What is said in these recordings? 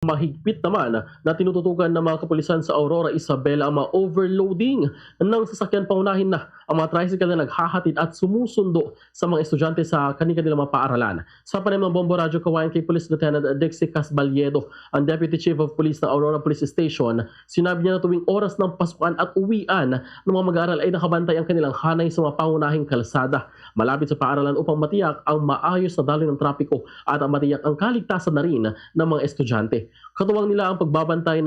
Mahigpit naman na tinututukan ng mga kapulisan sa Aurora, Isabela ang mga overloading ng sasakyan. Paunahin na ang mga tricycle na naghahatid at sumusundo sa mga estudyante sa kanilang mga paaralan. Sa panayam ng Bombo Radyo Kawayan kay Police Lieutenant Dixie Casbaliedo, ang Deputy Chief of Police ng Aurora Police Station, sinabi niya na tuwing oras ng pasukan at uwian ng mga mag-aaral ay nakabantay ang kanilang hanay sa mga pangunahing kalsada malapit sa paaralan upang matiyak ang maayos na daloy ng trapiko at matiyak ang kaligtasan na rin ng mga estudyante. Katuwang nila ang pagbabantay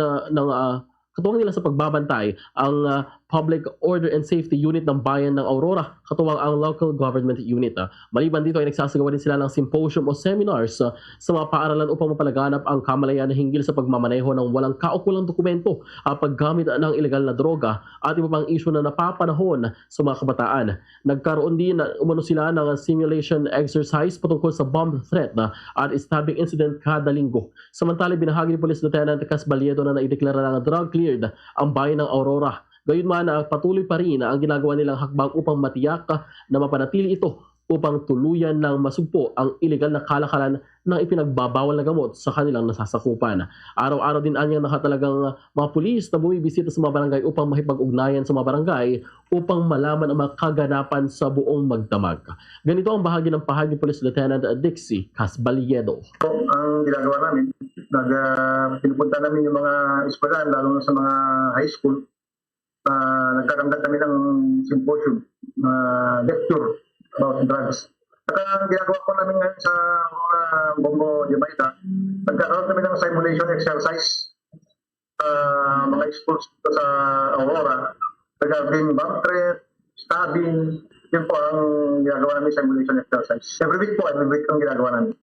katuwang nila sa pagbabantay ang Public Order and Safety Unit ng Bayan ng Aurora, katuwang ang Local Government Unit. Maliban dito ay nagsasagawa din sila ng symposium o seminars sa mga paaralan upang mapalaganap ang kamalayan na hinggil sa pagmamaneho ng walang kaukulang dokumento, paggamit ng ilegal na droga at iba pang issue na napapanahon sa mga kabataan. Nagkaroon din umano sila ng simulation exercise patungkol sa bomb threat at stabbing incident kada linggo. Samantala, binahagi ni Police Lieutenant Casbaliedo na naideklara ng drug cleared ang bayan ng Aurora. Gayunman, patuloy pa rin ang ginagawa nilang hakbang upang matiyak na mapanatili ito upang tuluyan ng masugpo ang illegal na kalakalan ng ipinagbabawal na gamot sa kanilang nasasakupan. Araw-araw din anyang nakatalagang mga pulis na bumibisita sa mga barangay upang makipag-ugnayan sa mga barangay upang malaman ang mga kaganapan sa buong magdamag. Ganito ang bahagi ng pahagi ni Police Lieutenant Dixie Casbaliedo. Ang ginagawa namin, pinupunta namin yung mga eskwelahan, lalo na sa mga high school. Nagkakandak kami ng symposium, lecture about drugs. At ang ginagawa ko namin ngayon sa mga Bombo Jamaica, nagkakaroon kami ng simulation exercise mga schools sa Aurora regarding bomb threat, stabbing. Yun po ang ginagawa namin simulation exercise. Every week ang ginagawa namin.